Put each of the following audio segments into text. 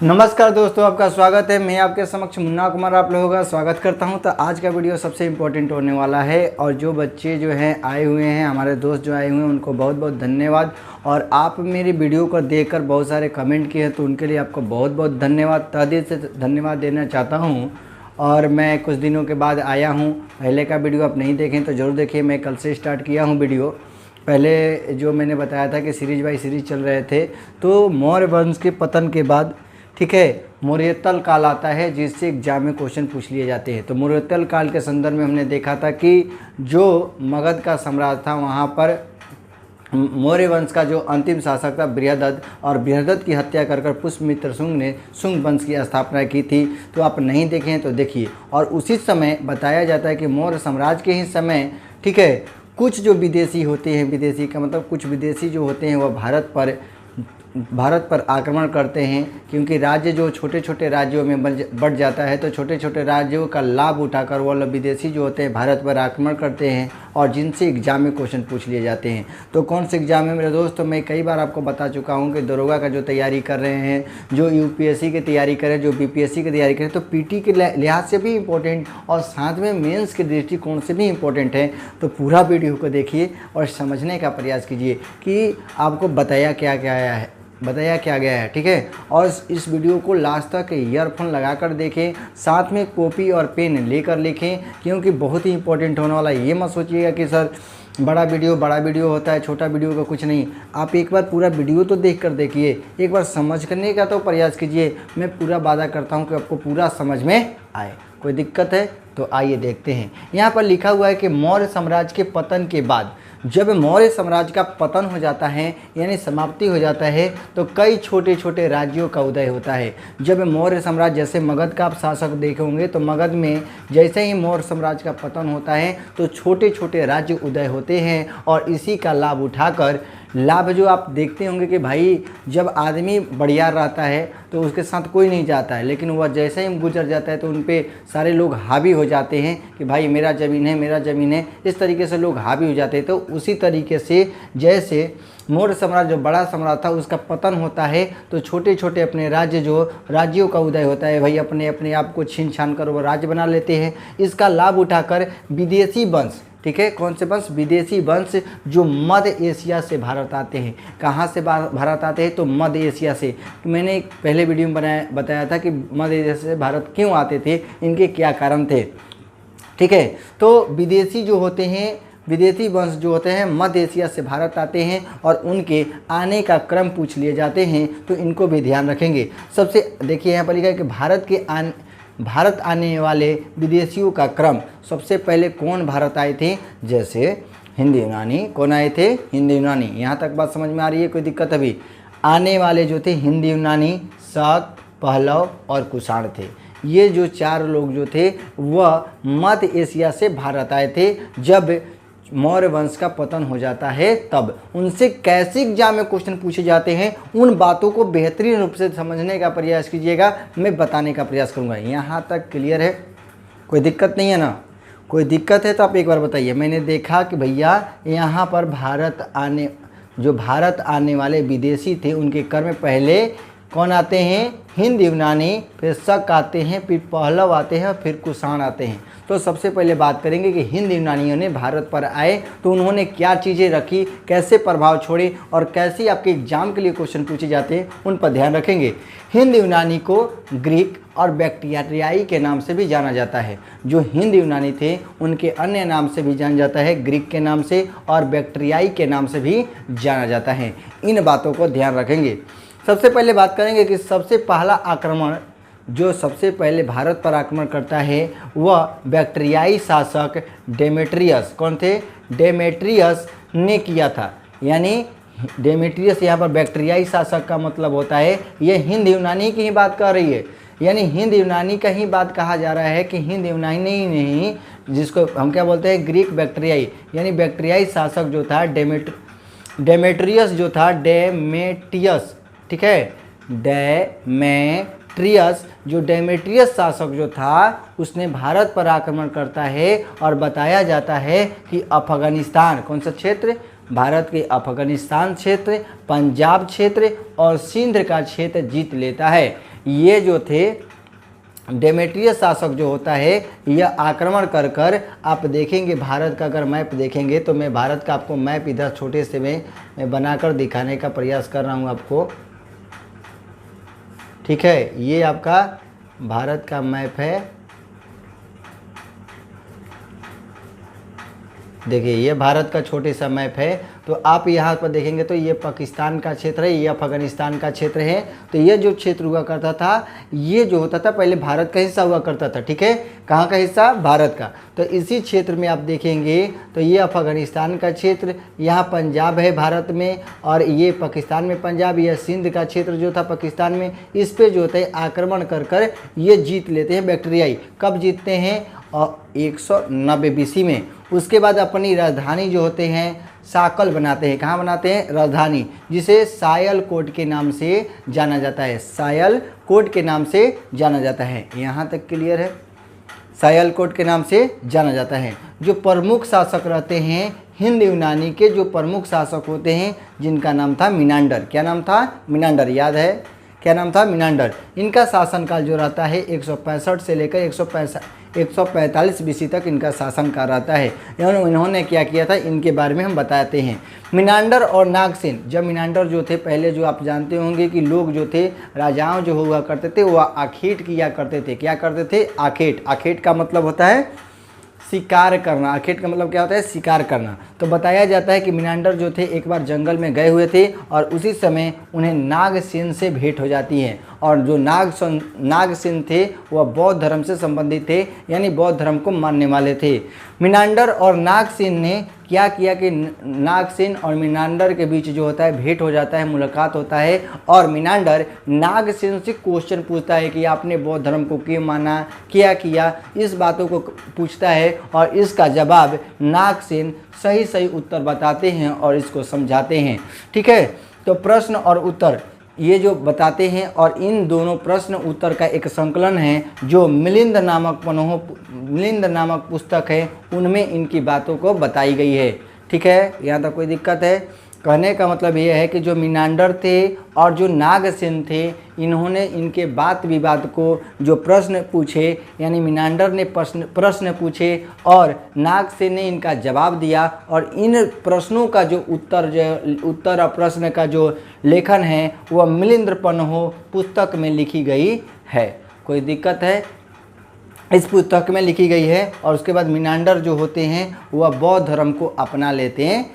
नमस्कार दोस्तों, आपका स्वागत है। मैं आपके समक्ष मुन्ना कुमार आप लोगों का स्वागत करता हूं। तो आज का वीडियो सबसे इम्पोर्टेंट होने वाला है और जो बच्चे जो हैं आए हुए हैं, हमारे दोस्त जो आए हुए हैं, उनको बहुत बहुत धन्यवाद। और आप मेरी वीडियो को देखकर बहुत सारे कमेंट किए हैं, तो उनके लिए आपको बहुत बहुत धन्यवाद, तहे दिल से धन्यवाद देना चाहता हूँ। और मैं कुछ दिनों के बाद आया हूँ। पहले का वीडियो आप नहीं देखें तो ज़रूर देखिए। मैं कल से स्टार्ट किया हूँ वीडियो। पहले जो मैंने बताया था कि सीरीज बाई सीरीज चल रहे थे, तो मौर्य वंश के पतन के बाद, ठीक है, मौर्योत्तल काल आता है जिससे एग्जाम में क्वेश्चन पूछ लिए जाते हैं। तो मौर्योत्तल काल के संदर्भ में हमने देखा था कि जो मगध का साम्राज्य था, वहाँ पर मौर्य वंश का जो अंतिम शासक था बृहदत्त, और बृहदत्त की हत्या कर पुष्यमित्र शुंग ने शुंग वंश की स्थापना की थी। तो आप नहीं देखें तो देखिए। और उसी समय बताया जाता है कि मौर्य साम्राज्य के ही समय, ठीक है, कुछ जो विदेशी होते हैं, विदेशी का मतलब कुछ विदेशी जो होते हैं, वह भारत पर आक्रमण करते हैं। क्योंकि राज्य जो छोटे छोटे राज्यों में बढ़ जाता है, तो छोटे छोटे राज्यों का लाभ उठाकर वो विदेशी जो होते हैं भारत पर आक्रमण करते हैं, और जिनसे एग्जाम में क्वेश्चन पूछ लिए जाते हैं। तो कौन से एग्जाम में मेरे दोस्तों, मैं कई बार आपको बता चुका हूं कि दरोगा का जो तैयारी कर रहे हैं, जो यूपीएससी की तैयारी करें, जो बीपीएससी की तैयारी करें, तो पीटी के लिहाज से भी इम्पोर्टेंट और साथ में मेंस के दृष्टिकोण से भी इम्पोर्टेंट है। तो पूरा वीडियो को देखिए और समझने का प्रयास कीजिए कि आपको बताया क्या गया है, ठीक है। और इस वीडियो को लास्ट तक ईयरफोन लगाकर देखें, साथ में कॉपी और पेन लेकर लिखें, क्योंकि बहुत ही इंपॉर्टेंट होने वाला है। ये मत सोचिएगा कि सर बड़ा वीडियो होता है, छोटा वीडियो का कुछ नहीं। आप एक बार पूरा वीडियो तो देख कर देखिए, एक बार समझ करने का तो प्रयास कीजिए। मैं पूरा वादा करता हूँ कि आपको पूरा समझ में आए। कोई दिक्कत है तो आइए देखते हैं। यहाँ पर लिखा हुआ है कि मौर्य साम्राज्य के पतन के बाद, जब मौर्य साम्राज्य का पतन हो जाता है यानी समाप्ति हो जाता है, तो कई छोटे छोटे राज्यों का उदय होता है। जब मौर्य साम्राज्य, जैसे मगध का आप शासक देखे होंगे, तो मगध में जैसे ही मौर्य साम्राज्य का पतन होता है तो छोटे छोटे राज्य उदय होते हैं। और इसी का लाभ उठाकर, लाभ जो आप देखते होंगे कि भाई जब आदमी बड़ियार रहता है तो उसके साथ कोई नहीं जाता है, लेकिन वह जैसे ही गुजर जाता है तो उन पे सारे लोग हावी हो जाते हैं कि भाई मेरा ज़मीन है। इस तरीके से लोग हावी हो जाते हैं। तो उसी तरीके से जैसे मौर्य साम्राज्य जो बड़ा साम्राज्य था उसका पतन होता है, तो छोटे छोटे अपने राज्यों का उदय होता है। भाई अपने अपने आप को छीन छान कर वो राज्य बना लेते हैं। इसका लाभ उठाकर विदेशी वंश, ठीक है, कौन से वंश? विदेशी वंश जो मध्य एशिया से भारत आते हैं। कहाँ से भारत आते हैं? तो मध्य एशिया से। मैंने एक पहले वीडियो में बताया था कि मध्य एशिया से भारत क्यों आते थे, इनके क्या कारण थे, ठीक है। तो विदेशी जो होते हैं, विदेशी वंश जो होते हैं, मध्य एशिया से भारत आते हैं और उनके आने का क्रम पूछ लिए जाते हैं। तो इनको भी ध्यान रखेंगे। सबसे देखिए यहाँ पर लिखा है कि भारत आने वाले विदेशियों का क्रम, सबसे पहले कौन भारत आए थे? जैसे हिंद यूनानी। कौन आए थे? हिंद यूनानी। यहाँ तक बात समझ में आ रही है? कोई दिक्कत? अभी आने वाले जो थे हिंद यूनानी, शक, पहलव और कुषाण थे। ये जो चार लोग जो थे वह मध्य एशिया से भारत आए थे। जब मौर्य वंश का पतन हो जाता है तब उनसे कैसे एग्जाम में क्वेश्चन पूछे जाते हैं, उन बातों को बेहतरीन रूप से समझने का प्रयास कीजिएगा। मैं बताने का प्रयास करूंगा। यहाँ तक क्लियर है? कोई दिक्कत नहीं है ना? कोई दिक्कत है तो आप एक बार बताइए। मैंने देखा कि भैया यहाँ पर भारत आने वाले विदेशी थे, उनके क्रम में पहले कौन आते हैं? हिंद यूनानी, फिर शक आते हैं, फिर पहलव आते हैं, फिर कुषाण आते हैं। तो सबसे पहले बात करेंगे कि हिंद यूनानियों ने भारत पर आए तो उन्होंने क्या चीज़ें रखी, कैसे प्रभाव छोड़े और कैसे आपके एग्जाम के लिए क्वेश्चन पूछे जाते हैं, उन पर ध्यान रखेंगे। हिंद यूनानी को ग्रीक और बैक्ट्रियाई के नाम से भी जाना जाता है। जो हिंद यूनानी थे उनके अन्य नाम से भी जाना जाता है, ग्रीक के नाम से और बैक्ट्रियाई के नाम से भी जाना जाता है। इन बातों को ध्यान रखेंगे। सबसे पहले बात करेंगे कि सबसे पहला आक्रमण जो सबसे पहले भारत पर आक्रमण करता है वह बैक्ट्रियाई शासक डेमेट्रियस, कौन थे? डेमेट्रियस ने किया था। यानी डेमेट्रियस, यहाँ पर बैक्ट्रियाई शासक का मतलब होता है ये हिंद यूनानी की ही बात कर रही है। यानी हिंद यूनानी का ही बात कहा जा रहा है कि हिंद यूनानी नहीं, जिसको हम क्या बोलते हैं? ग्रीक बैक्ट्रियाई। यानी बैक्ट्रियाई शासक जो था डेमेट्रियस जो था, डेमेटियस, ठीक है, डेमेट्रियस शासक जो था उसने भारत पर आक्रमण करता है। और बताया जाता है कि अफगानिस्तान, कौन सा क्षेत्र? भारत के अफगानिस्तान क्षेत्र, पंजाब क्षेत्र और सिंध का क्षेत्र जीत लेता है। ये जो थे डेमेट्रियस शासक जो होता है, यह आक्रमण कर कर, आप देखेंगे भारत का अगर मैप देखेंगे तो मैं भारत का आपको मैप इधर छोटे से मैं बनाकर दिखाने का प्रयास कर रहा हूँ आपको, ठीक है। ये आपका भारत का मैप है, देखिए ये भारत का छोटे सा मैप है। तो आप यहाँ पर देखेंगे तो ये पाकिस्तान का क्षेत्र है, ये अफगानिस्तान का क्षेत्र है। तो ये जो क्षेत्र हुआ करता था, ये जो होता था पहले भारत का हिस्सा हुआ करता था, ठीक है। कहाँ का हिस्सा? भारत का। तो इसी क्षेत्र में आप देखेंगे तो ये अफगानिस्तान का क्षेत्र, यहाँ पंजाब है भारत में, और ये पाकिस्तान में पंजाब, यह सिंध का क्षेत्र जो था पाकिस्तान में, इस पे जो होता है आक्रमण कर कर ये जीत लेते हैं बैक्टीरियाई। कब जीतते हैं? और 190 BC में। उसके बाद अपनी राजधानी जो होते हैं साकल बनाते हैं। कहाँ बनाते हैं? राजधानी, जिसे सायलकोट के नाम से जाना जाता है। सायलकोट के नाम से जाना जाता है। यहाँ तक क्लियर है? सायलकोट के नाम से जाना जाता है। जो प्रमुख शासक रहते हैं हिंद यूनानी के, जो प्रमुख शासक होते हैं, जिनका नाम था मिनांडर। क्या नाम था? मिनांडर। याद है क्या नाम था? मिनांडर। इनका शासनकाल जो रहता है 165 से लेकर 145 BC तक इनका शासनकाल रहता है। इन्होंने क्या किया था, इनके बारे में हम बताते हैं। मिनांडर और नागसेन, जब मिनांडर जो थे, पहले जो आप जानते होंगे कि लोग जो थे, राजाओं जो हुआ करते थे, वह आखेट किया करते थे। क्या करते थे? आखेट। आखेट का मतलब होता है शिकार करना। आखेट का मतलब क्या होता है? शिकार करना। तो बताया जाता है कि मिनांडर जो थे एक बार जंगल में गए हुए थे और उसी समय उन्हें नागसेन से भेंट हो जाती है। और जो नागसेन थे वह बौद्ध धर्म से संबंधित थे, यानी बौद्ध धर्म को मानने वाले थे। मिनांडर और नागसेन ने क्या किया कि नागसेन और मिनांडर के बीच जो होता है भेंट हो जाता है, मुलाकात होता है, और मिनांडर नागसेन से क्वेश्चन पूछता है कि आपने बौद्ध धर्म को क्यों माना, क्या किया, इस बातों को पूछता है। और इसका जवाब नागसेन सही सही उत्तर बताते हैं और इसको समझाते हैं, ठीक है। तो प्रश्न और उत्तर ये जो बताते हैं, और इन दोनों प्रश्न उत्तर का एक संकलन है जो मिलिंद नामक पुस्तक है, उनमें इनकी बातों को बताई गई है, ठीक है। यहाँ तक कोई दिक्कत है? कहने का मतलब ये है कि जो मिनांडर थे और जो नागसेन थे, इन्होंने इनके बात विवाद को जो प्रश्न पूछे, यानी मिनांडर ने प्रश्न पूछे और नागसेन ने इनका जवाब दिया, और इन प्रश्नों का जो उत्तर और प्रश्न का जो लेखन है वह मिलिंद्रपन्हो पुस्तक में लिखी गई है। कोई दिक्कत है? इस पुस्तक में लिखी गई है। और उसके बाद मिनांडर जो होते हैं वह बौद्ध धर्म को अपना लेते हैं।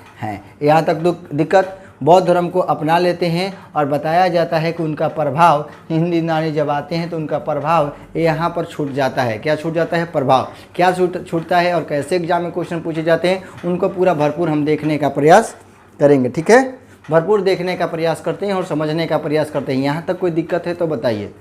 यहाँ तक दिक्कत? बौद्ध धर्म को अपना लेते हैं, और बताया जाता है कि उनका प्रभाव, हिंदी यूनानी जब आते हैं तो उनका प्रभाव यहाँ पर छूट जाता है। क्या छूट जाता है? प्रभाव। क्या छूटता है और कैसे एग्जाम में क्वेश्चन पूछे जाते हैं, उनको पूरा भरपूर हम देखने का प्रयास करेंगे, ठीक है। भरपूर देखने का प्रयास करते हैं और समझने का प्रयास करते हैं। यहाँ तक कोई दिक्कत है तो बताइए।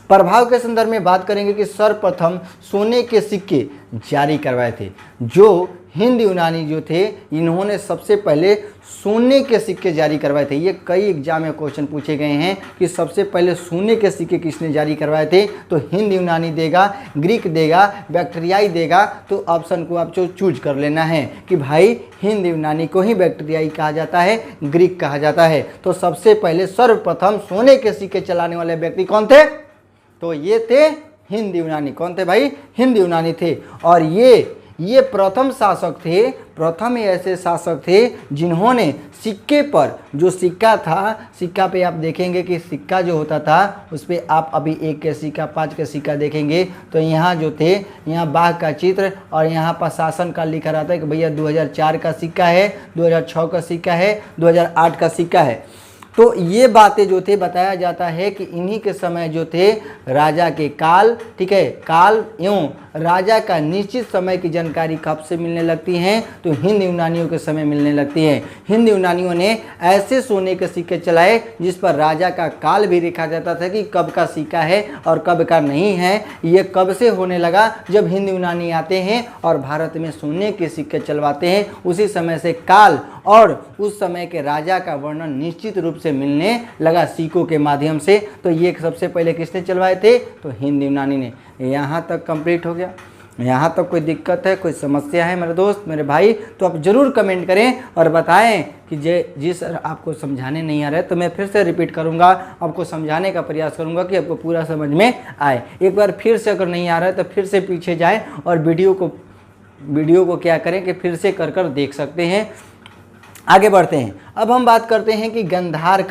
प्रभाव के संदर्भ में बात करेंगे कि सर्वप्रथम सोने के सिक्के जारी करवाए थे। जो हिंद यूनानी जो थे, इन्होंने सबसे पहले सोने के सिक्के जारी करवाए थे। ये कई एग्जाम में क्वेश्चन पूछे गए हैं कि सबसे पहले सोने के सिक्के किसने जारी करवाए थे। तो हिंद यूनानी देगा, ग्रीक देगा, बैक्टीरियाई देगा। तो ऑप्शन को आप चूज कर लेना है कि भाई हिंद यूनानी को ही बैक्टीरियाई कहा जाता है, ग्रीक कहा जाता है। तो सबसे पहले सर्वप्रथम सोने के सिक्के चलाने वाले व्यक्ति कौन थे? तो ये थे हिंद यूनानी। कौन थे भाई? हिंद यूनानी थे। और ये प्रथम शासक थे, प्रथम ऐसे शासक थे जिन्होंने सिक्के पर, जो सिक्का था, सिक्का पे आप देखेंगे कि सिक्का जो होता था उस पर आप अभी 1 के सिक्का, 5 के सिक्का देखेंगे तो यहाँ जो थे, यहाँ बाघ का चित्र और यहाँ पर शासन काल लिखा रहता है कि भैया 2004 का सिक्का है, 2006 का सिक्का है, 2008 का सिक्का है। तो ये बातें जो थे, बताया जाता है कि इन्हीं के समय जो थे राजा के काल, ठीक है, काल एवं राजा का निश्चित समय की जानकारी कब से मिलने लगती हैं? तो हिंद यूनानियों के समय मिलने लगती है। हिंद यूनानियों ने ऐसे सोने के सिक्के चलाए जिस पर राजा का काल भी लिखा जाता था कि कब का सिक्का है और कब का नहीं है। ये कब से होने लगा? जब हिंद यूनानी आते हैं और भारत में सोने के सिक्के चलवाते हैं, उसी समय से काल और उस समय के राजा का वर्णन निश्चित रूप से मिलने लगा सिक्कों के माध्यम से। तो ये सबसे पहले किसने चलवाए थे? तो हिंद यूनानी ने। यहाँ तक कंप्लीट हो गया। यहाँ तक कोई दिक्कत है, कोई समस्या है मेरे दोस्त मेरे भाई, तो आप ज़रूर कमेंट करें और बताएं कि जी सर आपको समझाने नहीं आ रहा है, तो मैं फिर से रिपीट करूँगा, आपको समझाने का प्रयास करूँगा कि आपको पूरा समझ में आए। एक बार फिर से अगर नहीं आ रहा है तो फिर से पीछे जाएँ और वीडियो को क्या करें कि फिर से कर देख सकते हैं। आगे बढ़ते हैं। अब हम बात करते हैं कि गंधार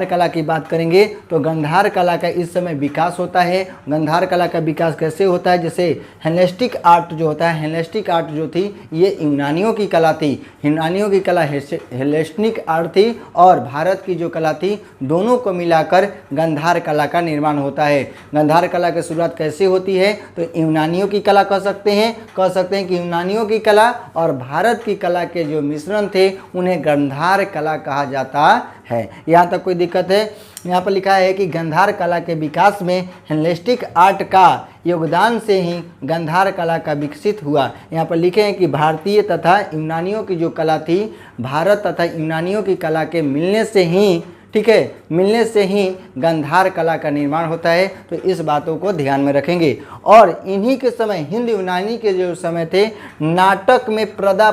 कला की बात करेंगे तो गंधार कला का इस समय विकास होता है। गंधार कला का विकास कैसे होता है? जैसे हेलेनिस्टिक आर्ट जो होता है, हेलेनिस्टिक आर्ट जो थी ये यूनानियों की कला थी, यूनानियों की कला हेलेनिस्टिक आर्ट थी, और भारत की जो कला थी दोनों को मिलाकर गंधार कला का निर्माण होता है। गंधार कला की शुरुआत कैसे होती है? तो यूनानियों की कला कह सकते हैं कि यूनानियों की कला और भारत की कला के जो मिश्रण थे उन्हें गंधार कला कहा जाता है। यहाँ तक कोई दिक्कत है? यहाँ पर लिखा है कि गंधार कला के विकास में हेलेनिस्टिक आर्ट का योगदान से ही गंधार कला का विकसित हुआ। यहाँ पर लिखे हैं कि भारतीय तथा यूनानियों की जो कला थी, भारत तथा यूनानियों की कला के मिलने से ही, ठीक है, मिलने से ही गंधार कला का निर्माण होता है। तो इस बातों को ध्यान में रखेंगे। और इन्हीं के समय हिंद यूनानी के जो समय थे, नाटक में प्रदा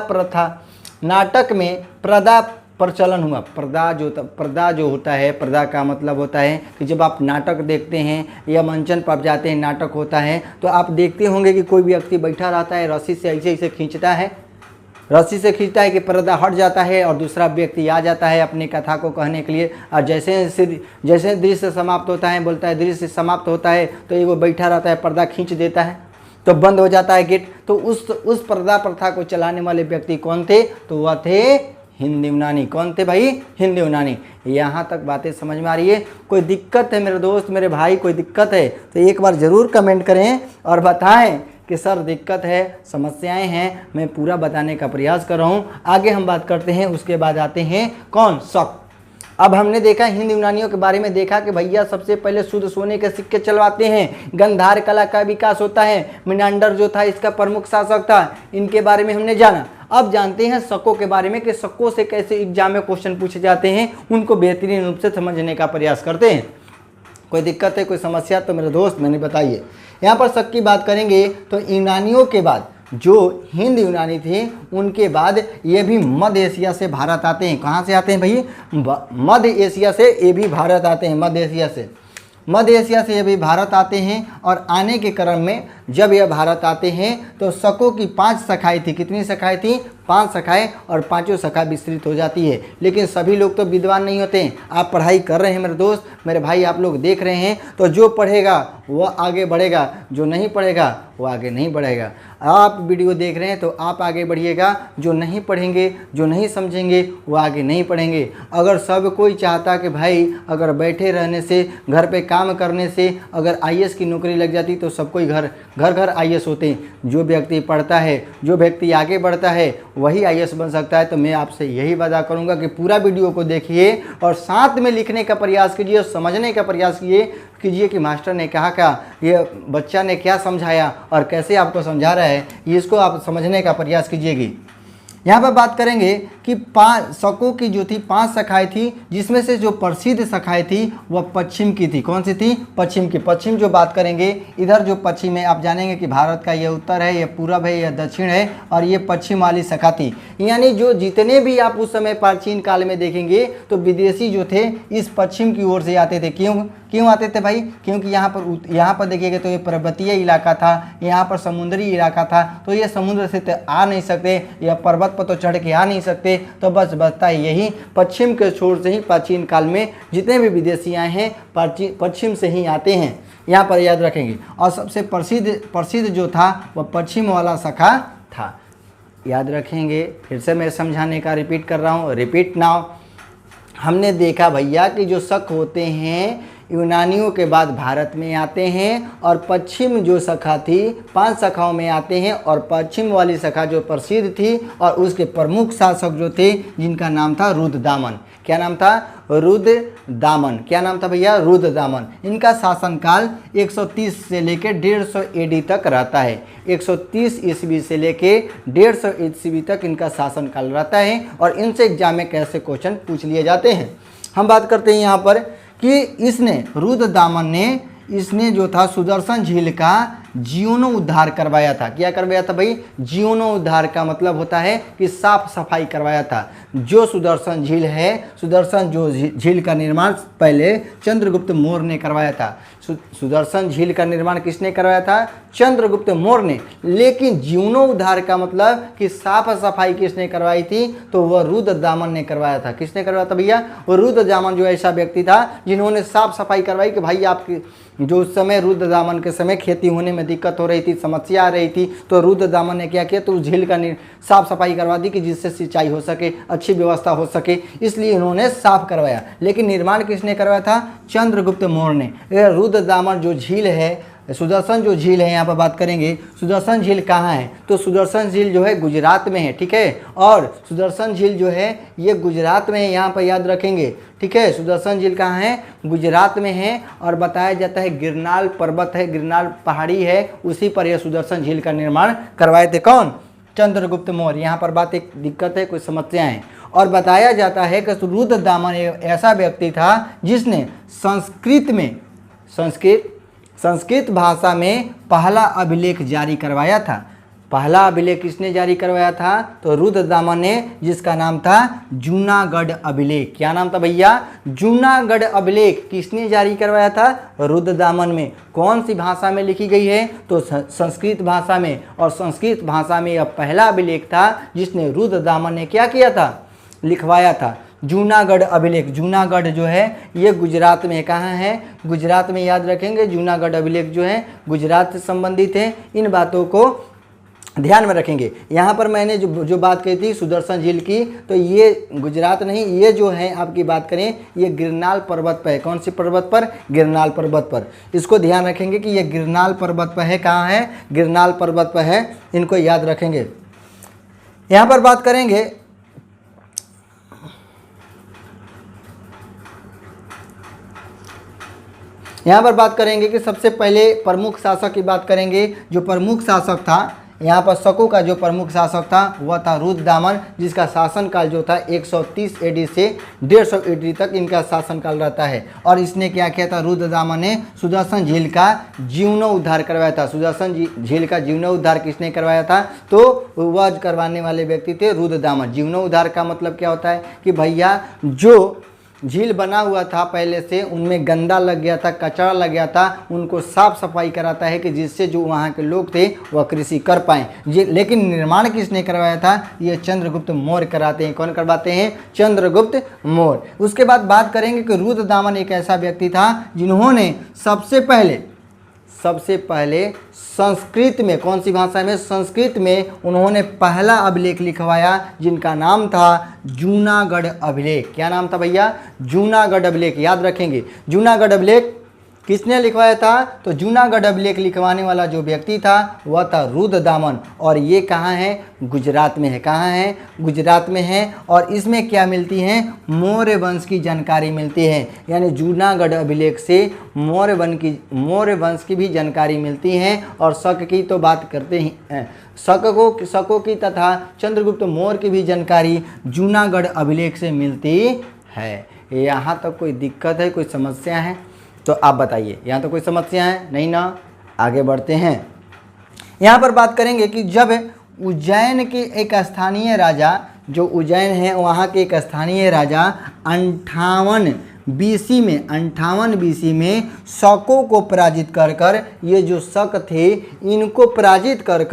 प्रचलन हुआ। पर्दा जो होता है, पर्दा का मतलब होता है कि जब आप नाटक देखते हैं या मंचन पर जाते हैं, नाटक होता है, तो आप देखते होंगे कि कोई व्यक्ति बैठा रहता है, रस्सी से ऐसे खींचता है कि पर्दा हट जाता है और दूसरा व्यक्ति आ जाता है अपनी कथा को कहने के लिए। और जैसे दृश्य समाप्त होता है, बोलता है दृश्य समाप्त होता है, तो ये वो बैठा रहता है, पर्दा खींच देता है, तो बंद हो जाता है गेट। तो उस पर्दा प्रथा को चलाने वाले व्यक्ति कौन थे? तो वह थे हिंद यूनानी। कौन थे भाई? हिंद यूनानी। यहाँ तक बातें समझ में आ रही है? कोई दिक्कत है मेरे दोस्त मेरे भाई? कोई दिक्कत है तो एक बार ज़रूर कमेंट करें और बताएं कि सर दिक्कत है, समस्याएं हैं, मैं पूरा बताने का प्रयास कर रहा हूँ। आगे हम बात करते हैं, उसके बाद आते हैं कौन? शक। अब हमने देखा हिंद यूनानियों के बारे में देखा कि भैया सबसे पहले शुद्ध सोने के सिक्के चलवाते हैं, गंधार कला का विकास होता है, मिनांडर जो था इसका प्रमुख शासक था, इनके बारे में हमने जाना। अब जानते हैं शकों के बारे में कि शकों से कैसे एग्जाम में क्वेश्चन पूछे जाते हैं, उनको बेहतरीन रूप से समझने का प्रयास करते हैं। कोई दिक्कत है, कोई समस्या तो मेरे दोस्त मैंने बताइए। यहाँ पर शक की बात करेंगे तो यूनानियों के बाद जो हिंद यूनानी थे उनके बाद ये भी मध्य एशिया से भारत आते हैं। कहाँ से आते हैं भाई? मध्य एशिया से ये भी भारत आते हैं। मध्य एशिया से ये भी भारत आते हैं। और आने के क्रम में जब यह भारत आते हैं तो शकों की 5 शाखाएँ थी। कितनी शाखाएँ थी? 5 शाखाएँ, और 5 शाखा विस्तृत हो जाती है। लेकिन सभी लोग तो विद्वान नहीं होते हैं। आप पढ़ाई कर रहे हैं मेरे दोस्त मेरे भाई, आप लोग देख रहे हैं, तो जो पढ़ेगा वह आगे बढ़ेगा, जो नहीं पढ़ेगा वो आगे नहीं बढ़ेगा। आप वीडियो देख रहे हैं तो आप आगे बढ़िएगा, जो नहीं पढ़ेंगे, जो नहीं समझेंगे वो आगे नहीं पढ़ेंगे। अगर सब कोई चाहता कि भाई अगर बैठे रहने से, घर पे काम करने से अगर आईएएस की नौकरी लग जाती तो सब कोई घर आईएएस होते हैं। जो व्यक्ति पढ़ता है, जो व्यक्ति आगे बढ़ता है वही आईएएस बन सकता है। तो मैं आपसे यही वादा करूंगा कि पूरा वीडियो को देखिए और साथ में लिखने का प्रयास कीजिए और समझने का प्रयास कीजिए कि मास्टर ने कहा क्या, ये बच्चा ने क्या समझाया और कैसे आपको समझा रहा है, ये इसको आप समझने का प्रयास कीजिएगी। यहाँ पर बात करेंगे कि 5 शकों की जो थी 5 शाखाएँ थी, जिसमें से जो प्रसिद्ध शाखाएँ थी वह पश्चिम की थी। कौन सी थी? पश्चिम की। पश्चिम जो बात करेंगे, इधर जो पश्चिम है आप जानेंगे कि भारत का ये उत्तर है, ये पूरब है, यह दक्षिण है, और ये पश्चिम वाली शाखा थी। यानी जो जितने भी आप उस समय प्राचीन काल में देखेंगे तो विदेशी जो थे इस पश्चिम की ओर से आते थे। क्यों आते थे भाई? क्योंकि यहाँ पर देखिएगा तो ये पर्वतीय इलाका था, यहाँ पर समुद्री इलाका था, तो ये समुद्र से तो आ नहीं सकते, या पर्वत पर तो चढ़ के आ नहीं सकते, तो बस बचता है यही पश्चिम के छोर से ही प्राचीन काल में जितने भी विदेशी आए हैं पश्चिम से ही आते हैं। यहाँ पर याद रखेंगे। और सबसे प्रसिद्ध जो था वह पश्चिम वाला शाखा था। याद रखेंगे। फिर से मैं समझाने का रिपीट कर रहा हूँ, रिपीट नाउ। हमने देखा भैया कि जो शक होते हैं यूनानियों के बाद भारत में आते हैं, और पश्चिम जो शाखा थी 5 शाखाओं में आते हैं, और पश्चिम वाली शाखा जो प्रसिद्ध थी और उसके प्रमुख शासक जो थे जिनका नाम था रुद्रदामन। क्या नाम था? रुद्रदामन। क्या नाम था भैया? रुद्रदामन। इनका शासनकाल 130 से लेकर 150 एडी तक रहता है। 130 ईस्वी से लेके 150 ईस्वी तक इनका शासनकाल रहता है, और इनसे एग्जाम में कैसे क्वेश्चन पूछ लिए जाते हैं। हम बात करते हैं यहाँ पर कि रुद्रदामन ने जो था सुदर्शन झील का जीर्णोद्धार करवाया था। क्या करवाया था भाई? जीर्णोद्धार का मतलब होता है कि साफ सफाई करवाया था। जो सुदर्शन झील है, सुदर्शन जो झील का निर्माण पहले चंद्रगुप्त मौर्य ने करवाया था। सुदर्शन झील का निर्माण किसने करवाया था? चंद्रगुप्त मौर्य ने। लेकिन जीर्णोद्धार का मतलब कि साफ सफाई किसने करवाई थी? तो वह रुद्रदामन ने करवाया था। किसने करवाया था भैया? वो रुद्रदामन जो ऐसा व्यक्ति था जिन्होंने साफ सफाई करवाई कि भाई आपकी जो उस समय रुद्रदामन के समय खेती होने में दिक्कत हो रही थी, समस्या आ रही थी, तो रुद्रदामन ने क्या किया? तो उस झील का साफ सफाई करवा दी कि जिससे सिंचाई हो सके, अच्छी व्यवस्था हो सके, इसलिए इन्होंने साफ करवाया। लेकिन निर्माण किसने करवाया था? चंद्रगुप्त मौर्य ने। रुद्रदामन जो झील है, सुदर्शन जो झील है, यहाँ पर बात करेंगे सुदर्शन झील कहाँ है? तो सुदर्शन झील जो है गुजरात में है, ठीक है। और सुदर्शन झील जो है ये गुजरात में है, यहाँ पर याद रखेंगे, ठीक है। सुदर्शन झील कहाँ है? गुजरात में है। और बताया जाता है गिरनाल पर्वत है, गिरनाल पहाड़ी है, उसी पर यह सुदर्शन झील का निर्माण करवाए थे। कौन? चंद्रगुप्त मौर्य। यहाँ पर बात एक दिक्कत है, कुछ समस्या है। और बताया जाता है कि रुद्रदामन ऐसा व्यक्ति था जिसने संस्कृत भाषा में पहला अभिलेख जारी करवाया था। पहला अभिलेख किसने जारी करवाया था? तो रुद्रदामन ने, जिसका नाम था जूनागढ़ अभिलेख। क्या नाम था भैया? जूनागढ़ अभिलेख। किसने जारी करवाया था? रुद्रदामन में। कौन सी भाषा में लिखी गई है? तो संस्कृत भाषा में। और संस्कृत भाषा में यह पहला अभिलेख था जिसने रुद्रदामन ने क्या किया था? लिखवाया था। जूनागढ़ अभिलेख। जूनागढ़ जो है ये गुजरात में। कहाँ है? गुजरात में। याद रखेंगे जूनागढ़ अभिलेख जो है गुजरात से संबंधित है। इन बातों को ध्यान में रखेंगे। यहाँ पर मैंने जो बात कही थी सुदर्शन झील की, तो ये गुजरात नहीं, ये जो है आपकी बात करें ये गिरनाल पर्वत पर है। कौन सी पर्वत पर? गिरनाल पर्वत पर। इसको ध्यान रखेंगे कि ये गिरनाल पर्वत पर है। कहाँ है? गिरनाल पर्वत पर है। इनको याद रखेंगे। यहाँ पर बात करेंगे यहाँ पर बात करेंगे कि सबसे पहले प्रमुख शासक की बात करेंगे। जो प्रमुख शासक था यहाँ पर शकों का जो प्रमुख शासक था वह था रुद्रदामन, जिसका शासनकाल जो था 130 एडी से 150 एडी तक इनका शासनकाल रहता है। और इसने क्या किया था? रुद्रदामन ने सुदर्शन झील का जीर्णोद्धार करवाया था। सुदर्शन झील का जीर्णोद्धार किसने करवाया था? तो वह करवाने वाले व्यक्ति थे रुद्रदामन। जीर्णोद्धार का मतलब क्या होता है कि भैया जो झील बना हुआ था पहले से, उनमें गंदा लग गया था, कचरा लग गया था, उनको साफ सफाई कराता है कि जिससे जो वहाँ के लोग थे वह कृषि कर पाएँ। लेकिन निर्माण किसने करवाया था? ये चंद्रगुप्त मौर्य कराते हैं। कौन करवाते हैं? चंद्रगुप्त मौर्य। उसके बाद बात करेंगे कि रुद्रदामन एक ऐसा व्यक्ति था जिन्होंने सबसे पहले संस्कृत में, कौन सी भाषा में? संस्कृत में उन्होंने पहला अभिलेख लिखवाया जिनका नाम था जूनागढ़ अभिलेख। क्या नाम था भैया? जूनागढ़ अभिलेख। याद रखेंगे जूनागढ़ अभिलेख किसने लिखवाया था? तो जूनागढ़ अभिलेख लिखवाने वाला जो व्यक्ति था वह था रुद्रदामन। और ये कहाँ है? गुजरात में है। कहाँ है? गुजरात में है। और इसमें क्या मिलती है? मौर्य वंश की जानकारी मिलती है। यानी जूनागढ़ अभिलेख से मौर्य वंश की भी जानकारी मिलती है। और शक की तो बात करते हैं, शकों की तथा चंद्रगुप्त मौर्य की भी जानकारी जूनागढ़ अभिलेख से मिलती है। यहाँ तक कोई दिक्कत है, कोई समस्या है तो आप बताइए। यहाँ तो कोई समस्या है नहीं ना? आगे बढ़ते हैं। यहाँ पर बात करेंगे कि जब उज्जैन के एक स्थानीय राजा, जो उज्जैन है वहाँ के एक स्थानीय राजा 58 बीसी में शकों को पराजित कर ये जो शक थे इनको पराजित कर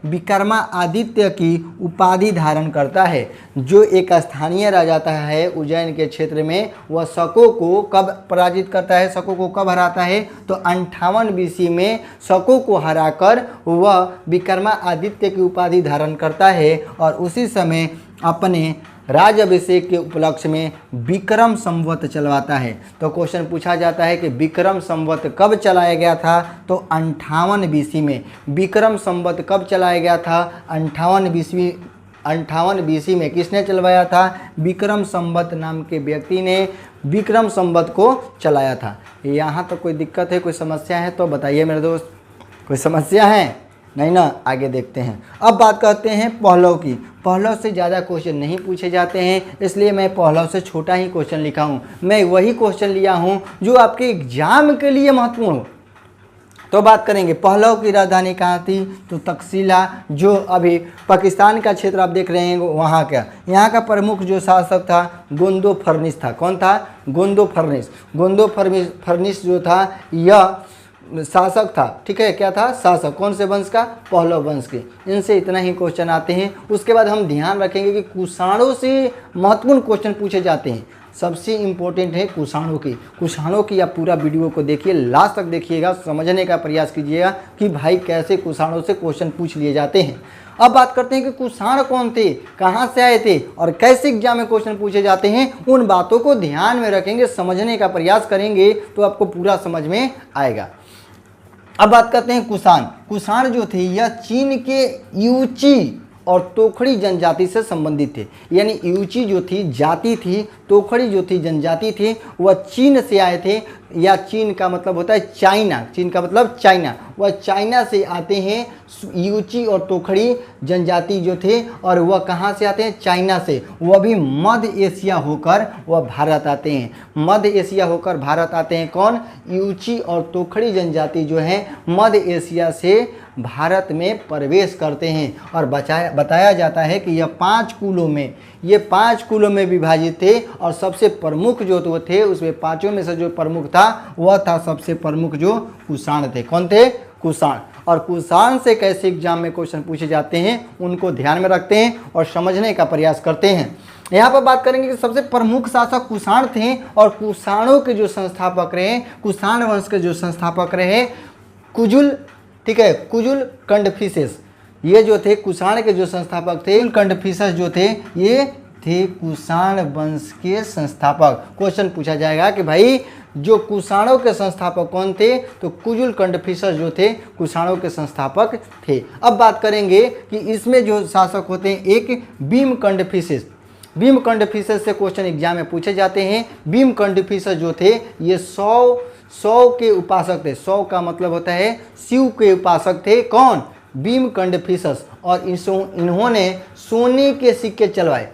विक्रमादित्य की उपाधि धारण करता है। जो एक स्थानीय राजा है उज्जैन के क्षेत्र में, वह शकों को कब पराजित करता है? शकों को कब हराता है? तो 58 बीसी में शकों को हराकर वह विक्रमादित्य की उपाधि धारण करता है। और उसी समय अपने राज्याभिषेक के उपलक्ष्य में विक्रम संवत चलवाता है। तो क्वेश्चन पूछा जाता है कि विक्रम संवत कब चलाया गया था? तो 58 बीसी में। विक्रम संवत कब चलाया गया था? 58 बीसी में। किसने चलवाया था? विक्रम संवत नाम के व्यक्ति ने विक्रम संवत को चलाया था। यहाँ तो कोई दिक्कत है, कोई समस्या है तो बताइए मेरे दोस्त। कोई समस्या है नहीं ना? आगे देखते हैं। अब बात करते हैं पहलव की। पहलव से ज़्यादा क्वेश्चन नहीं पूछे जाते हैं, इसलिए मैं पहलव से छोटा ही क्वेश्चन लिखा हूँ। मैं वही क्वेश्चन लिया हूँ जो आपके एग्जाम के लिए महत्वपूर्ण हो। तो बात करेंगे पहलव की राजधानी कहाँ थी, तो तक्षशिला, जो अभी पाकिस्तान का क्षेत्र आप देख रहे हैं वहाँ का। यहाँ का प्रमुख जो शासक था गोंदो फर्निस था। कौन था? गोंदो फर्निस। गोंदो फर्निस जो था यह शासक था, ठीक है। क्या था? शासक। कौन से वंश का? पहलव वंश के। इनसे इतना ही क्वेश्चन आते हैं। उसके बाद हम ध्यान रखेंगे कि कुषाणों से महत्वपूर्ण क्वेश्चन पूछे जाते हैं। सबसे इम्पोर्टेंट है कुषाणों की। कुषाणों की आप पूरा वीडियो को देखिए, लास्ट तक देखिएगा, समझने का प्रयास कीजिएगा कि भाई कैसे कुषाणों से क्वेश्चन पूछ लिए जाते हैं। अब बात करते हैं कि कुषाण कौन थे, कहाँ से आए थे और कैसे एग्जाम में क्वेश्चन पूछे जाते हैं। उन बातों को ध्यान में रखेंगे, समझने का प्रयास करेंगे तो आपको पूरा समझ में आएगा। अब बात करते हैं कुषाण। कुषाण जो थे यह चीन के यूची और तोखड़ी जनजाति से संबंधित थे। यानी यूची जो थी जाति थी, तोखड़ी जो थी जनजाति थी, वह चीन से आए थे। या चीन का मतलब होता है चाइना, चीन का मतलब चाइना, वह चाइना से आते हैं। यूची और तोखड़ी जनजाति जो थे, और वह कहाँ से आते हैं? चाइना से। वह भी मध्य एशिया होकर वह भारत आते हैं। मध्य एशिया होकर भारत आते हैं। कौन? यूची और तोखड़ी जनजाति जो है मध्य एशिया से भारत में प्रवेश करते हैं। और बताया जाता है कि यह 5 कुलों में विभाजित थे। और सबसे प्रमुख जो तो थे, उसमें 5 में से जो प्रमुख था वह था सबसे प्रमुख जो कुषाण थे। कौन थे? कुषाण। और कुषाण से कैसे एग्जाम में क्वेश्चन पूछे जाते हैं उनको ध्यान में रखते हैं और समझने का प्रयास करते हैं। यहाँ पर बात करेंगे कि सबसे प्रमुख शासक कुषाण थे और कुषाणों के जो संस्थापक रहे, कुषाण वंश के जो संस्थापक रहे कुजुल, ठीक है, कुजुल कंडफिसेस। ये जो थे कुषाण के जो संस्थापक थे, कंडफिसेस जो थे ये थे कुषाण वंश के संस्थापक। क्वेश्चन पूछा जाएगा कि भाई जो कुषाणों के संस्थापक कौन थे, तो कुजुल कंडफिसेस जो थे कुषाणों के संस्थापक थे। अब बात करेंगे कि इसमें जो शासक होते हैं, एक भीम कंडफिसेस। भीम कंडफिसेस से क्वेश्चन एग्जाम में पूछे जाते हैं। भीम कंडफिसेस जो थे ये 100 के उपासक थे। 100 का मतलब होता है शिव के उपासक थे। कौन? भीम कंडफिसेस। और इन्होंने सोने के सिक्के चलवाए।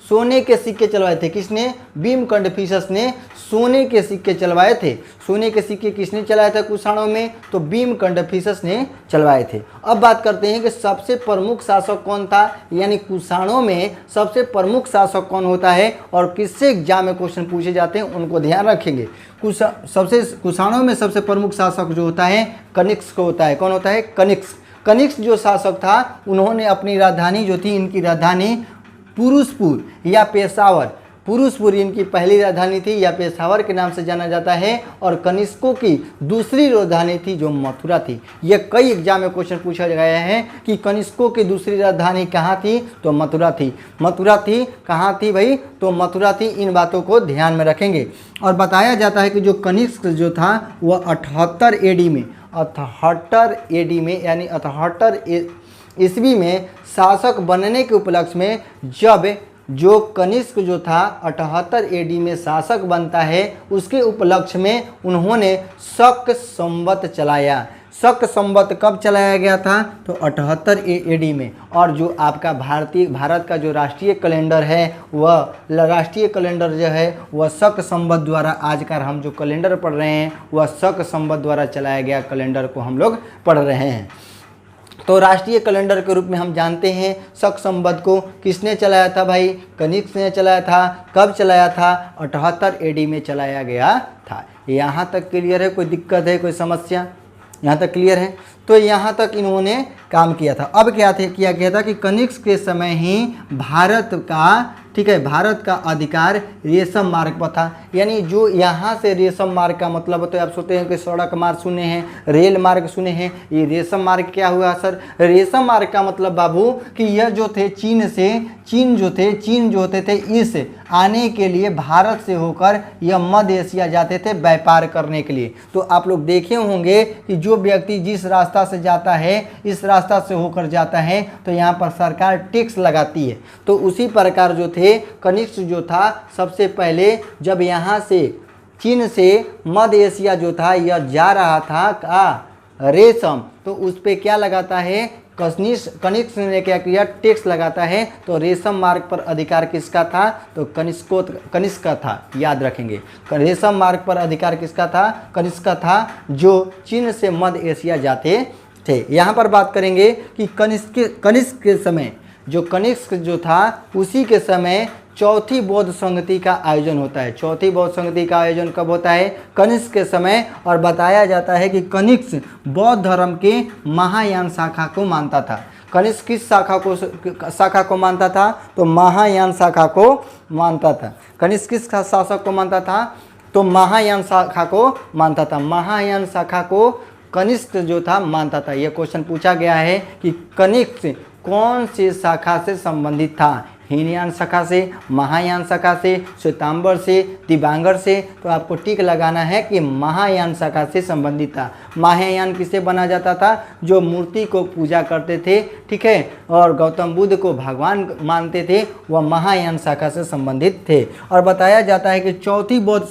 सोने के सिक्के चलवाए थे। किसने? भीम कंडफिसेस ने सोने के सिक्के चलवाए थे। सोने के सिक्के किसने चलाए थे कुषाणों में? तो भीम कंडफिसेस ने चलवाए थे। अब बात करते हैं कि सबसे प्रमुख शासक कौन था, यानी कुषाणों में सबसे प्रमुख शासक कौन होता है और किससे एग्जाम में क्वेश्चन पूछे जाते हैं उनको ध्यान रखेंगे। कुषाणों में सबसे प्रमुख शासक जो होता है कनिष्क होता है। कौन होता है? कनिष्क। कनिष्क जो शासक था उन्होंने अपनी राजधानी जो थी, इनकी राजधानी पुरुषपुर या पेशावर, पुरुषपुर इनकी पहली राजधानी थी या पेशावर के नाम से जाना जाता है। और कनिष्कों की दूसरी राजधानी थी जो मथुरा थी। यह कई एग्जाम में क्वेश्चन पूछा गया है कि कनिष्कों की दूसरी राजधानी कहाँ थी, तो मथुरा थी। मथुरा थी, कहाँ थी भाई? तो मथुरा थी। इन बातों को ध्यान में रखेंगे। और बताया जाता है कि जो कनिष्क जो था वह 78 AD में, 78 AD में यानी 78 ईस्वी में शासक बनने के उपलक्ष्य में, जब जो कनिष्क जो था 78 AD में शासक बनता है, उसके उपलक्ष्य में उन्होंने शक संवत चलाया। शक संवत कब चलाया गया था? तो 78 AD में। और जो आपका भारत का जो राष्ट्रीय कैलेंडर है, वह राष्ट्रीय कैलेंडर जो है वह शक संवत द्वारा, आज का हम जो कैलेंडर पढ़ रहे हैं वह शक संवत द्वारा चलाया गया कैलेंडर को हम लोग पढ़ रहे हैं। तो राष्ट्रीय कैलेंडर के रूप में हम जानते हैं शक संवत को किसने चलाया था भाई? कनिष्क ने चलाया था। कब चलाया था? 78 AD में चलाया गया था। यहाँ तक क्लियर है? कोई दिक्कत है, कोई समस्या? यहाँ तक क्लियर है? तो यहाँ तक इन्होंने काम किया था। अब क्या किया गया था कि कनिष्क के समय ही भारत का, ठीक है, भारत का अधिकार रेशम मार्ग पर था। यानी जो यहाँ से रेशम मार्ग का मतलब होता है, आप सोचते हैं कि सड़क मार्ग सुने हैं, रेल मार्ग सुने हैं, ये रेशम मार्ग क्या हुआ सर? रेशम मार्ग का मतलब बाबू कि यह जो थे चीन जो होते थे इस आने के लिए भारत से होकर यह मध्य एशिया जाते थे व्यापार करने के लिए। तो आप लोग देखे होंगे कि जो व्यक्ति जिस रास्ता से जाता है, इस रास्ता से होकर जाता है, तो यहाँ पर सरकार टैक्स लगाती है। तो उसी प्रकार जो थे कनिष्क जो था, सबसे पहले जब यहाँ से चीन से मध्य एशिया जो था यह जा रहा था का रेशम, तो उस पर क्या लगाता है? कनिष्क ने क्या किया, टैक्स लगाता है। तो रेशम मार्ग पर अधिकार किसका था, तो कनिष्क का था, याद रखेंगे। रेशम मार्ग पर अधिकार किसका था, कनिष्क का था, जो चीन से मध्य एशिया जाते थे। यहाँ पर बात करेंगे कि कनिष्क के समय, जो कनिष्क जो था उसी के समय चौथी बौद्ध संगति का आयोजन होता है। चौथी बौद्ध संगति का आयोजन कब होता है, कनिष्क के समय। और बताया जाता है कि कनिष्क बौद्ध धर्म के महायान शाखा को मानता था। कनिष्क किस शाखा को मानता था, तो महायान शाखा को मानता था। कनिष्क किस शासक को मानता था, तो महायान शाखा को मानता था। महायान शाखा को कनिष्क जो था मानता था। यह क्वेश्चन पूछा गया है कि कनिष्क कौन से शाखा से संबंधित था, हीनयान शाखा से, महायान शाखा से, श्वेतांबर से, दिबांगर से। तो आपको टिक लगाना है कि महायान शाखा से संबंधित था। महायान किसे बना जाता था, जो मूर्ति को पूजा करते थे, ठीक है, और गौतम बुद्ध को भगवान मानते थे, वह महायान शाखा से संबंधित थे। और बताया जाता है कि चौथी बौद्ध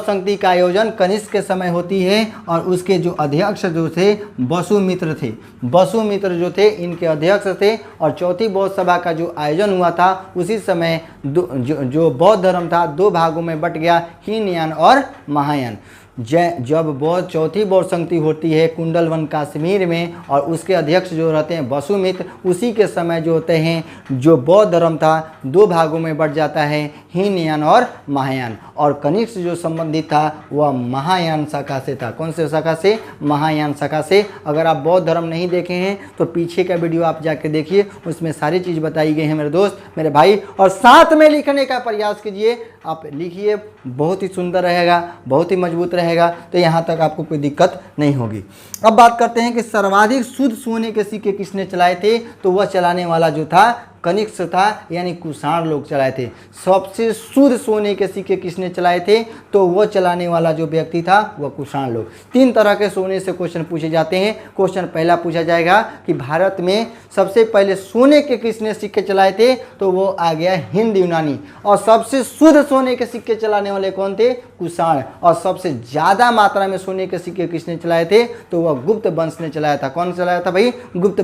संगति का आयोजन कनिष्क के समय होती है। और उसके जो अध्यक्ष जो थे वसुमित्र थे। वसुमित्र जो थे इनके अध्यक्ष थे। और चौथी बौद्ध सभा का जो आयोजन हुआ था उसी समय जो बौद्ध धर्म था दो भागों में बट गया, हीनयान और महायान। जब चौथी बौद्ध संगति होती है कुंडलवन कश्मीर में, और उसके अध्यक्ष जो रहते हैं वसुमित्र, उसी के समय जो होते हैं जो बौद्ध धर्म था दो भागों में बट जाता है, हीनयान और महायान। और कनिष्क जो संबंधित था वह महायान शाखा से था। कौन से शाखा से, महायान शाखा से। अगर आप बौद्ध धर्म नहीं देखे हैं तो पीछे का वीडियो आप जाके देखिए, उसमें सारी चीज़ बताई गई है मेरे दोस्त, मेरे भाई। और साथ में लिखने का प्रयास कीजिए, आप लिखिए, बहुत ही सुंदर रहेगा, बहुत ही मजबूत रहेगा, तो यहाँ तक आपको कोई दिक्कत नहीं होगी। अब बात करते हैं कि सर्वाधिक शुद्ध सोने के सिक्के किसने चलाए थे, तो वह चलाने वाला जो था कनिष्क था, यानी कुषाण लोग चलाए थे। सबसे शुद्ध सोने के सिक्के किसने चलाए थे, तो वो चलाने वाला जो व्यक्ति था वह कुषाण लोग। 3 तरह के सोने से क्वेश्चन पूछे जाते हैं। क्वेश्चन पहला पूछा जाएगा कि भारत में सबसे पहले सोने के किसने सिक्के चलाए थे, तो वो आ गया हिंद यूनानी। और सबसे शुद्ध सोने के सिक्के चलाने वाले कौन थे, कुषाण। और सबसे ज़्यादा मात्रा में सोने के सिक्के किसने चलाए थे, तो वह गुप्त वंश ने चलाया था। कौन चलाया था भाई, गुप्त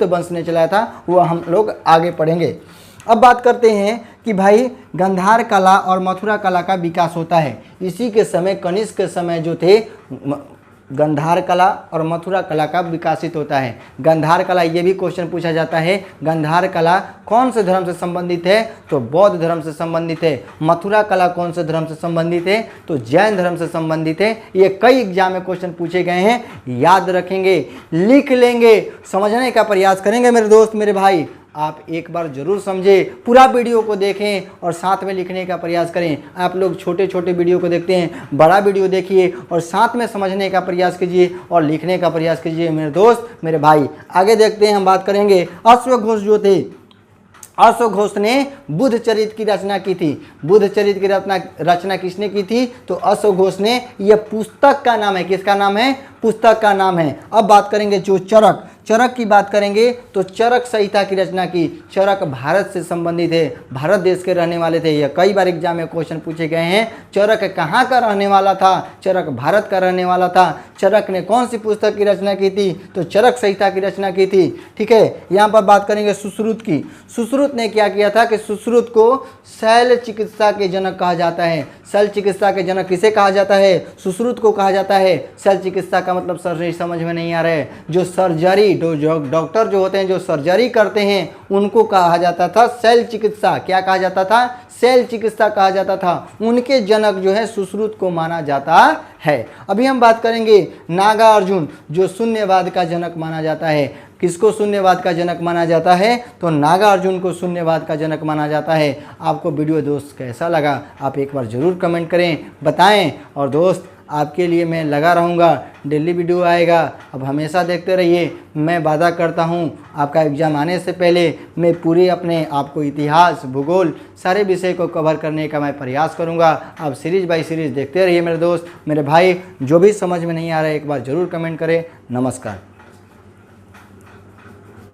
वंश ने चलाया था। वह हम लोग आगे पढ़ेंगे। अब बात करते हैं कि भाई गांधार कला और मथुरा कला का विकास होता है इसी के समय, कनिष्क के समय जो थे गांधार कला और मथुरा कला का विकासित होता है। गांधार कला, ये भी क्वेश्चन पूछा जाता है, गांधार कला कौन से धर्म से संबंधित है, तो बौद्ध धर्म से संबंधित है। मथुरा कला कौन से धर्म से संबंधित है, तो जैन धर्म से संबंधित है। ये कई एग्जाम में क्वेश्चन पूछे गए हैं, याद रखेंगे, लिख लेंगे, समझने का प्रयास करेंगे मेरे दोस्त, मेरे भाई। आप एक बार जरूर समझें, पूरा वीडियो को देखें और साथ में लिखने का प्रयास करें। आप लोग छोटे छोटे वीडियो को देखते हैं, बड़ा वीडियो देखिए और साथ में समझने का प्रयास कीजिए और लिखने का प्रयास कीजिए मेरे दोस्त, मेरे भाई। आगे देखते हैं, हम बात करेंगे अश्वघोष जो थे। अश्वघोष ने बुद्ध चरित्र की रचना की थी। बुद्ध चरित्र की रचना किसने की थी, तो अश्वघोष ने। यह पुस्तक का नाम है, किसका नाम है, पुस्तक का नाम है। अब बात करेंगे जो चरक की बात करेंगे तो चरक संहिता की रचना की। चरक भारत से संबंधित है, भारत देश के रहने वाले थे। यह कई बार एग्जाम में क्वेश्चन पूछे गए हैं। चरक कहाँ का रहने वाला था, चरक भारत का रहने वाला था। चरक ने कौन सी पुस्तक की रचना की थी, तो चरक संहिता की रचना की थी, ठीक है। यहाँ पर बात करेंगे सुश्रुत की। सुश्रुत ने क्या किया था कि सुश्रुत को शैल चिकित्सा के जनक कहा जाता है। शैल चिकित्सा के जनक किसे कहा जाता है, सुश्रुत को कहा जाता है। शैल चिकित्सा का मतलब सर समझ में नहीं आ रहा है, जो सर्जरी डॉक्टर जो होते हैं जो सर्जरी करते हैं उनको कहा जाता था शैल चिकित्सा। क्या कहा जाता था, शैल चिकित्सा कहा जाता था। उनके जनक जो है सुश्रुत को माना जाता है। अभी हम बात करेंगे नागार्जुन, जो शून्यवाद का जनक माना जाता है। किसको शून्यवाद का जनक माना जाता है, तो नागार्जुन को शून्यवाद का जनक माना जाता है। आपको वीडियो दोस्त कैसा लगा, आप एक बार ज़रूर कमेंट करें, बताएं। और दोस्त आपके लिए मैं लगा रहूँगा, डेली वीडियो आएगा, अब हमेशा देखते रहिए। मैं वादा करता हूँ आपका एग्ज़ाम आने से पहले मैं पूरे अपने आपको इतिहास, भूगोल सारे विषय को कवर करने का मैं प्रयास करूँगा। आप सीरीज़ बाय सीरीज़ देखते रहिए मेरे दोस्त, मेरे भाई। जो भी समझ में नहीं आ रहा है एक बार ज़रूर कमेंट करें। नमस्कार।